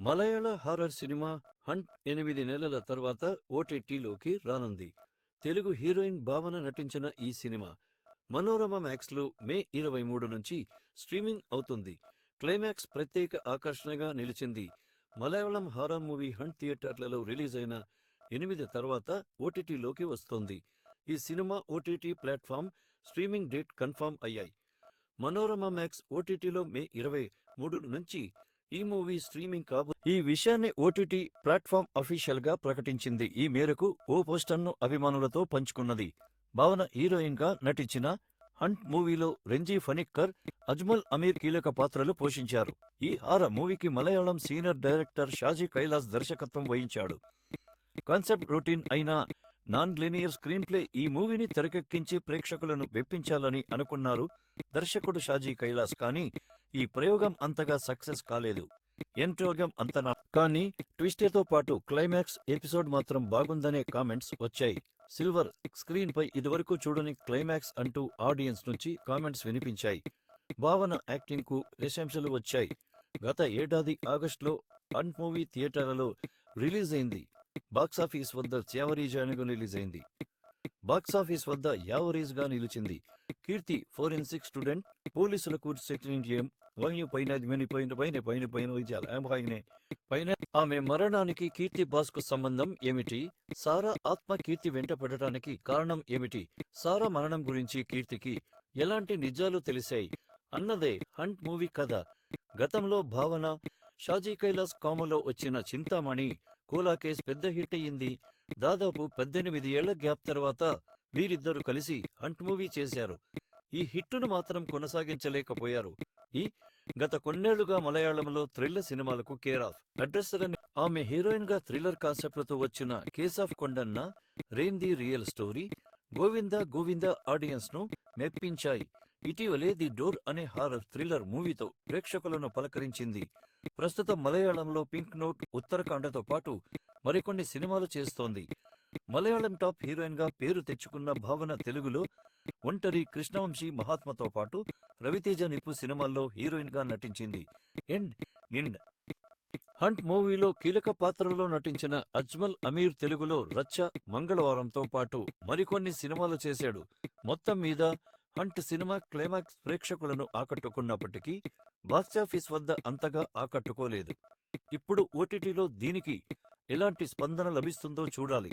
మలయాళ horror cinema hunt 8 నెలల తర్వాత ఓటీటీలోకి రానుంది. తెలుగు హీరోయిన్ భావన నటించిన ఈ సినిమా మనోరమ మ్యాక్స్లో మే 23 నుంచి స్ట్రీమింగ్ అవుతుంది. క్లైమాక్స్ ప్రత్యేక ఆకర్షణగా నిలిచింది. మలయాళం హారర్ మూవీ హంట్ థియేటర్లలో రిలీజ్ అయిన 8 తర్వాత ఓటీటీలోకి వస్తోంది. ఈ cinema OTT platform, streaming date confirm అయ్యాయి. మనోరమ మ్యాక్స్ ఓటీటీలో మే 23 నుంచి ఈ మూవీ స్ట్రీమింగ్ ఈ విషయాన్ని ఓటీటీ ప్లాట్ఫామ్ అఫీషియల్ గా ప్రకటించింది. ఈ మేరకు ఓ పోస్టర్ను అభిమానులతో పంచుకున్నది. భావన హీరోయిన్ గా నటించిన హంట్ మూవీలో రెంజీ ఫనిక్కర్, అజ్మల్ అమీర్ కీలక పాత్రలు పోషించారు. ఈ హారర్ మూవీకి మలయాళం సీనియర్ డైరెక్టర్ షాజీ కైలాస్ దర్శకత్వం వహించాడు. కాన్సెప్ట్ రొటీన్ అయిన నాన్ లీనియర్ స్క్రీన్ ప్లే ఈ మూవీని తెరకెక్కించి ప్రేక్షకులను వెప్పించాలని అనుకున్నారు దర్శకుడు షాజీ కైలాస్. కానీ ఈ ప్రయోగం అంతగా సక్సెస్ కాలేదు. ఎంట్రోగం అంతనా కానీ ట్విస్ట్తో పాటు క్లైమాక్స్ ఎపిసోడ్ మాత్రం బాగుందనే కామెంట్స్ వచ్చాయి. సిల్వర్ స్క్రీన్ పై ఇదివరకు చూడని క్లైమాక్స్ అంటూ ఆడియన్స్ నుంచి కామెంట్స్ వినిపించాయి. భావన యాక్టింగ్ కు ప్రశంసలు వచ్చాయి. గత ఏడాది ఆగస్టులో హంట్ మూవీ థియేటర్లలో రిలీజ్ అయింది. బాక్సాఫీస్ వద్ద బాక్సాఫీస్ వద్ద యావరేజ్ గా నిలిచింది. కీర్తి ఫోరెన్సిక్ స్టూడెంట్, పోలీసులకు ఆమె మరణానికి కీర్తి బాస్ కు సంబంధం ఏమిటి? సారా ఆత్మ కీర్తి వెంట పడటానికి కారణం ఏమిటి? సారా మరణం గురించి కీర్తికి ఎలాంటి నిజాలు తెలిసాయి అన్నదే హంట్ మూవీ కథ. గతంలో భావన, షాజీ కైలాస్ కామలో వచ్చిన చింతామణి కోలా కేస్ పెద్ద హిట్ అయ్యింది. దాదాపు 18 ఏళ్ల గ్యాప్ తర్వాత వీరిద్దరూ కలిసి హంట్ మూవీ చేశారు. ఈ హిట్టును మాత్రం కొనసాగించలేకపోయారు. ఈ గత కొన్నేళ్లుగా మలయాళంలో థ్రిల్లర్ సినిమాలకు కేర్ ఆఫ్ అడ్రస్ అని ఆమె హీరోయిన్ గా థ్రిల్లర్ కాన్సెప్ట్లతో వచ్చిన case of Kondanna, rain the real story, Govinda Govinda audience ను మెప్పించాయి. ఇటీవలే ది డోర్ అనే హారర్ థ్రిల్లర్ మూవీతో ప్రేక్షకులను పలకరించింది. ప్రస్తుతం మలయాళంలో పింక్ నోట్, ఉత్తరాఖండతో పాటు మరికొన్ని సినిమాలు చేస్తోంది. మలయాళం టాప్ హీరోయిన్ గా పేరు తెచ్చుకున్న భావన తెలుగులో ఒంటరి, కృష్ణవంశీ, మహాత్మతో పాటు రవితేజ, నిప్పు సినిమాల్లో హీరోయిన్ గా నటించింది. హంట్ మూవీలో కీలక పాత్రలో నటించిన అజ్మల్ అమీర్ తెలుగులో రచ్చ, మంగళవారంతో పాటు మరికొన్ని సినిమాలు చేశాడు. మొత్తం మీద హంట్ సినిమా క్లైమాక్స్ ప్రేక్షకులను ఆకట్టుకున్నప్పటికీ బాక్సాఫీస్ వద్ద అంతగా ఆకట్టుకోలేదు. ఇప్పుడు ఓటీటీలో దీనికి ఎలాంటి స్పందన లభిస్తుందో చూడాలి.